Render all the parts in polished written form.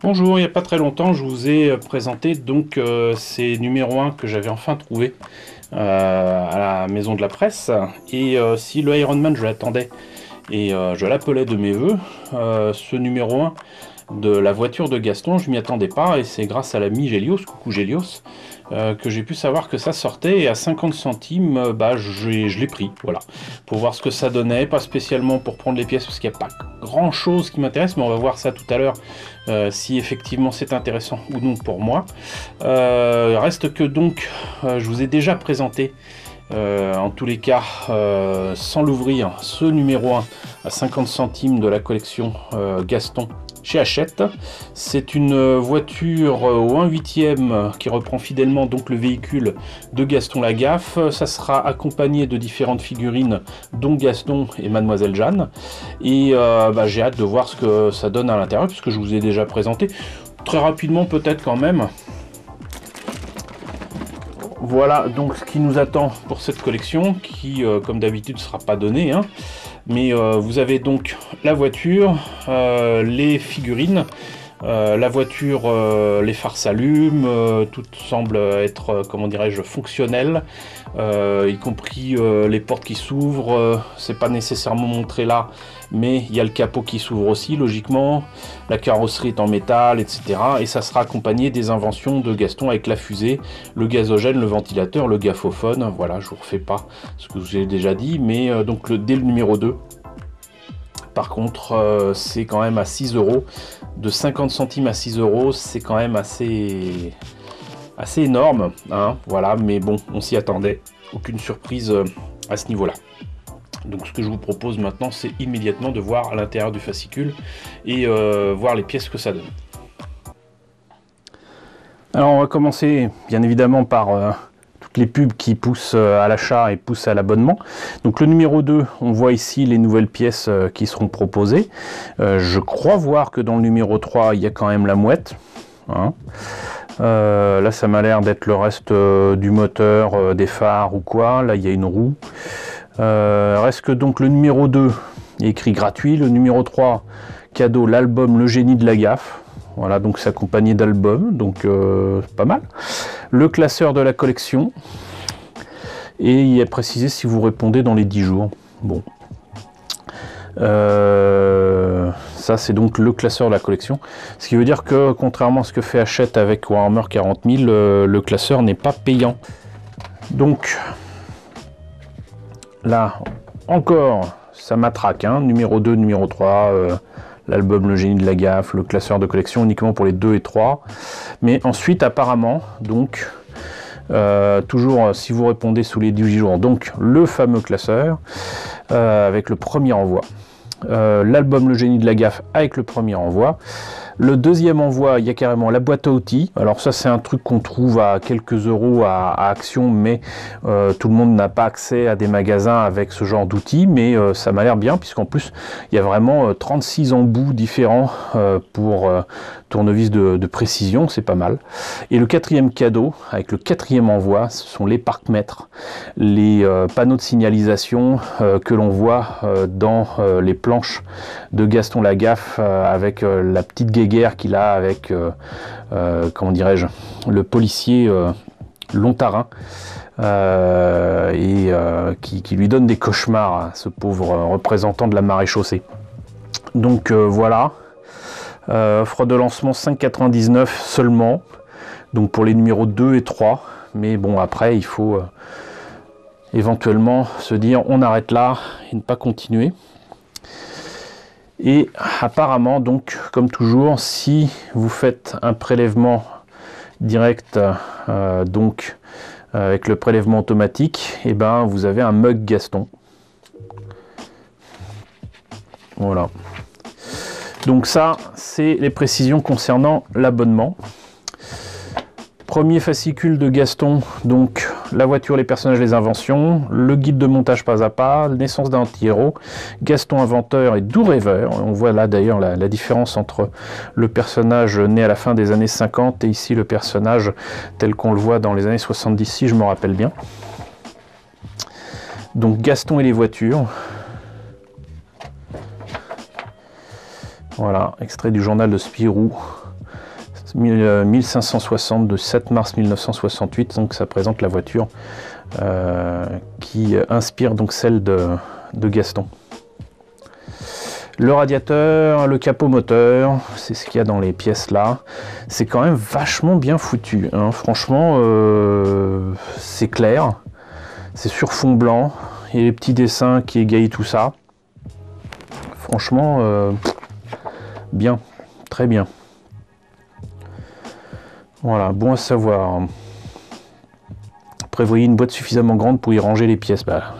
Bonjour, il n'y a pas très longtemps, je vous ai présenté donc ces numéros 1 que j'avais enfin trouvé à la maison de la presse. Et si le Ironman je l'attendais et je l'appelais de mes voeux, ce numéro 1 de la voiture de Gaston, je m'y attendais pas et c'est grâce à l'ami Gélios, coucou Gélios, que j'ai pu savoir que ça sortait et à 50 centimes, je l'ai pris, voilà, pour voir ce que ça donnait, pas spécialement pour prendre les pièces parce qu'il n'y a pas grand chose qui m'intéresse, mais on va voir ça tout à l'heure, si effectivement c'est intéressant ou non pour moi. Reste que donc, je vous ai déjà présenté en tous les cas, sans l'ouvrir, ce numéro 1 à 50 centimes de la collection Gaston chez Hachette. C'est une voiture au 1/8 qui reprend fidèlement donc le véhicule de Gaston Lagaffe. Ça sera accompagné de différentes figurines dont Gaston et Mademoiselle Jeanne. Et j'ai hâte de voir ce que ça donne à l'intérieur puisque je vous ai déjà présenté. Très rapidement peut-être quand même. Voilà donc ce qui nous attend pour cette collection qui comme d'habitude ne sera pas donnée, hein. Mais vous avez donc la voiture, les figurines, la voiture, les phares s'allument, tout semble être, comment dirais-je, fonctionnel, y compris les portes qui s'ouvrent, c'est pas nécessairement montré là, mais il y a le capot qui s'ouvre aussi, logiquement, la carrosserie est en métal, etc. Et ça sera accompagné des inventions de Gaston avec la fusée, le gazogène, le ventilateur, le gaffophone, voilà, je vous refais pas ce que j'ai déjà dit, mais donc dès le numéro 2, par contre, c'est quand même à 6 euros. De 50 centimes à 6 euros, c'est quand même assez énorme, hein, voilà, mais bon, on s'y attendait. Aucune surprise à ce niveau-là. Donc ce que je vous propose maintenant, c'est immédiatement de voir à l'intérieur du fascicule et voir les pièces que ça donne. Alors on va commencer bien évidemment par les pubs qui poussent à l'achat et poussent à l'abonnement. Donc le numéro 2, on voit ici les nouvelles pièces qui seront proposées. Je crois voir que dans le numéro 3, il y a quand même la mouette, hein. Là ça m'a l'air d'être le reste du moteur, des phares ou quoi. Là il y a une roue. Reste que donc le numéro 2 est écrit gratuit. Le numéro 3, cadeau, l'album Le Génie de Lagaffe. Voilà, donc c'est accompagné d'albums, donc pas mal. Le classeur de la collection. Et il est précisé si vous répondez dans les 10 jours. Bon. Ça, c'est donc le classeur de la collection. Ce qui veut dire que, contrairement à ce que fait Hachette avec Warhammer 40 000, le classeur n'est pas payant. Donc, là, encore, ça matraque, hein. Numéro 2, numéro 3... l'album Le Génie de Lagaffe, le classeur de collection uniquement pour les 2 et 3. Mais ensuite, apparemment, donc, toujours si vous répondez sous les 18 jours, donc le fameux classeur avec le premier envoi. L'album Le Génie de Lagaffe avec le premier envoi. Le deuxième envoi, il y a carrément la boîte à outils. Alors ça, c'est un truc qu'on trouve à quelques euros à Action, mais tout le monde n'a pas accès à des magasins avec ce genre d'outils. Mais ça m'a l'air bien, puisqu'en plus, il y a vraiment 36 embouts différents pour tournevis de précision. C'est pas mal. Et le quatrième cadeau, avec le quatrième envoi, ce sont les parcs-mètres, les panneaux de signalisation que l'on voit dans les planches de Gaston Lagaffe avec la petite guéguerre qu'il a avec, comment dirais-je, le policier Lontarin, qui lui donne des cauchemars à ce pauvre représentant de la maréchaussée. Donc voilà, offre de lancement 5,99 seulement, donc pour les numéros 2 et 3, mais bon après il faut éventuellement se dire on arrête là et ne pas continuer. Et apparemment, donc, comme toujours, si vous faites un prélèvement direct, avec le prélèvement automatique, et ben vous avez un mug Gaston. Voilà. Donc ça, c'est les précisions concernant l'abonnement. Premier fascicule de Gaston, donc la voiture, les personnages, les inventions, le guide de montage pas à pas, naissance d'un anti-héros, Gaston inventeur et doux rêveur. On voit là d'ailleurs la différence entre le personnage né à la fin des années 50 et ici le personnage tel qu'on le voit dans les années 70, si je me rappelle bien. Donc Gaston et les voitures. Voilà, extrait du journal de Spirou 1560 de 7 mars 1968, donc ça présente la voiture qui inspire donc celle de Gaston. Le radiateur, le capot moteur, c'est ce qu'il y a dans les pièces là. C'est quand même vachement bien foutu, hein. Franchement, c'est clair, c'est sur fond blanc, il y a les petits dessins qui égayent tout ça. Franchement, bien, très bien. Voilà, bon à savoir. Prévoyez une boîte suffisamment grande pour y ranger les pièces. Bah,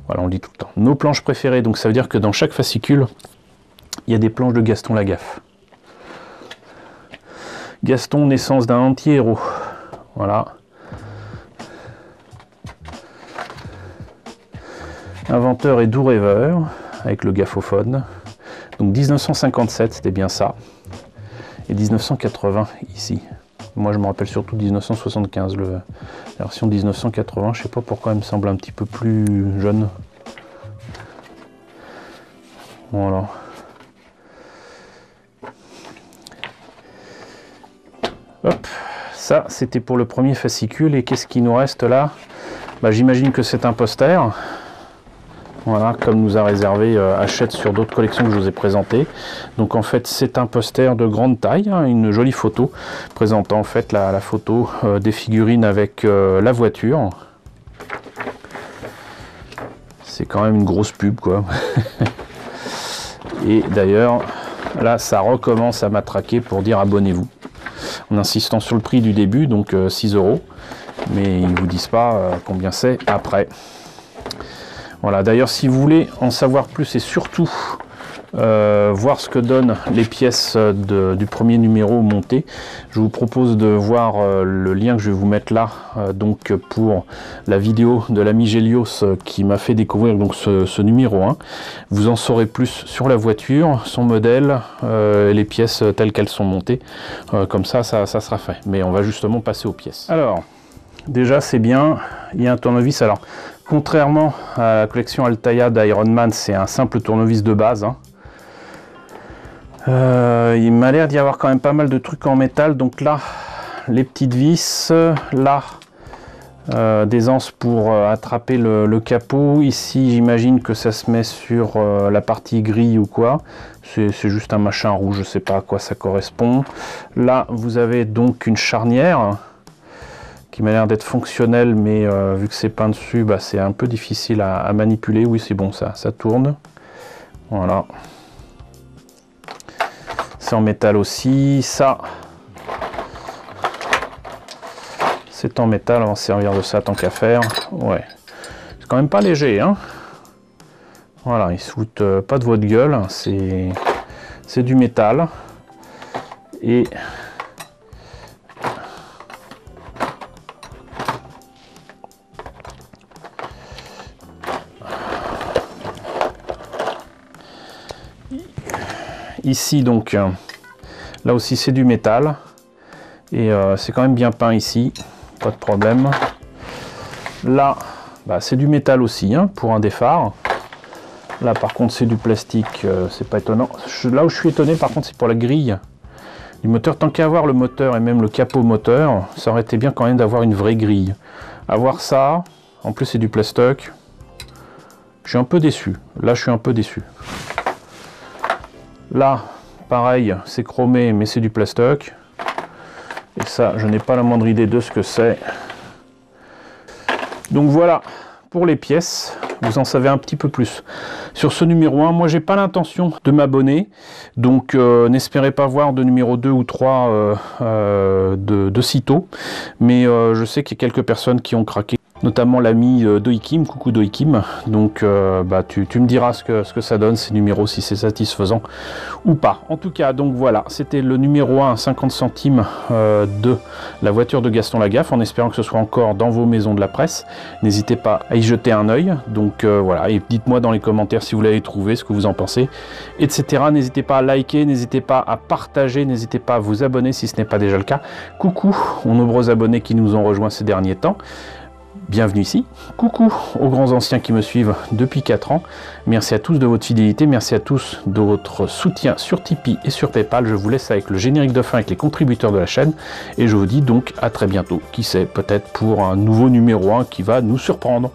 voilà, on le dit tout le temps. Nos planches préférées, donc ça veut dire que dans chaque fascicule, il y a des planches de Gaston Lagaffe. Gaston, naissance d'un anti-héros. Voilà. Inventeur et doux rêveur, avec le gaffophone. Donc 1957, c'était bien ça. Et 1980 ici. Moi je me rappelle surtout 1975, la version 1980, je sais pas pourquoi elle me semble un petit peu plus jeune. Voilà. Hop, ça c'était pour le premier fascicule, et qu'est-ce qui nous reste là? Bah, j'imagine que c'est un poster. Voilà, comme nous a réservé Hachette sur d'autres collections que je vous ai présentées. Donc en fait c'est un poster de grande taille, hein, une jolie photo présentant en fait la photo des figurines avec la voiture. C'est quand même une grosse pub quoi. Et d'ailleurs là ça recommence à m'attraquer pour dire abonnez-vous. En insistant sur le prix du début, donc 6 €. Mais ils vous disent pas combien c'est après. Voilà, d'ailleurs si vous voulez en savoir plus et surtout voir ce que donnent les pièces du premier numéro monté, je vous propose de voir le lien que je vais vous mettre là, donc pour la vidéo de l'ami Gélios qui m'a fait découvrir donc ce numéro 1. Vous en saurez plus sur la voiture, son modèle, les pièces telles qu'elles sont montées. Comme ça sera fait. Mais on va justement passer aux pièces. Alors, déjà c'est bien, il y a un tournevis. Alors, contrairement à la collection Altaïa d'Iron Man, c'est un simple tournevis de base, hein. Il m'a l'air d'y avoir quand même pas mal de trucs en métal. Donc là, les petites vis, là, des anses pour attraper le capot. Ici, j'imagine que ça se met sur la partie grille ou quoi. C'est juste un machin rouge, je sais pas à quoi ça correspond. Là, vous avez donc une charnière qui m'a l'air d'être fonctionnelle, mais vu que c'est peint dessus, bah, c'est un peu difficile à manipuler. Oui, c'est bon, ça tourne. Voilà. C'est en métal aussi. Ça, c'est en métal. On va se servir de ça tant qu'à faire. Ouais. C'est quand même pas léger, hein. Voilà, il se fout pas de votre gueule. C'est du métal. Et ici donc là aussi c'est du métal et c'est quand même bien peint ici, pas de problème. Là bah, c'est du métal aussi, hein, pour un des phares. Là par contre c'est du plastique, c'est pas étonnant. Là où je suis étonné par contre c'est pour la grille du moteur. Tant qu'à avoir le moteur et même le capot moteur, ça aurait été bien quand même d'avoir une vraie grille. Avoir ça, en plus c'est du plastoc, je suis un peu déçu. Là je suis un peu déçu. Là, pareil, c'est chromé, mais c'est du plastoc. Et ça, je n'ai pas la moindre idée de ce que c'est. Donc voilà, pour les pièces, vous en savez un petit peu plus. Sur ce numéro 1, moi, j'ai pas l'intention de m'abonner. Donc, n'espérez pas voir de numéro 2 ou 3 de sitôt. Mais je sais qu'il y a quelques personnes qui ont craqué. Notamment l'ami Doikim, coucou Doikim. Donc bah, tu me diras ce que ça donne ces numéros, si c'est satisfaisant ou pas. En tout cas, donc voilà, c'était le numéro 1 à 50 centimes de la voiture de Gaston Lagaffe, en espérant que ce soit encore dans vos maisons de la presse. N'hésitez pas à y jeter un œil. Donc voilà, et dites-moi dans les commentaires si vous l'avez trouvé, ce que vous en pensez, etc. N'hésitez pas à liker, n'hésitez pas à partager, n'hésitez pas à vous abonner si ce n'est pas déjà le cas. Coucou aux nombreux abonnés qui nous ont rejoints ces derniers temps. bienvenue ici. Coucou aux grands anciens qui me suivent depuis 4 ans. Merci à tous de votre fidélité, merci à tous de votre soutien sur Tipeee et sur Paypal. Je vous laisse avec le générique de fin avec les contributeurs de la chaîne. Et je vous dis donc à très bientôt. Qui sait, peut-être pour un nouveau numéro 1 qui va nous surprendre.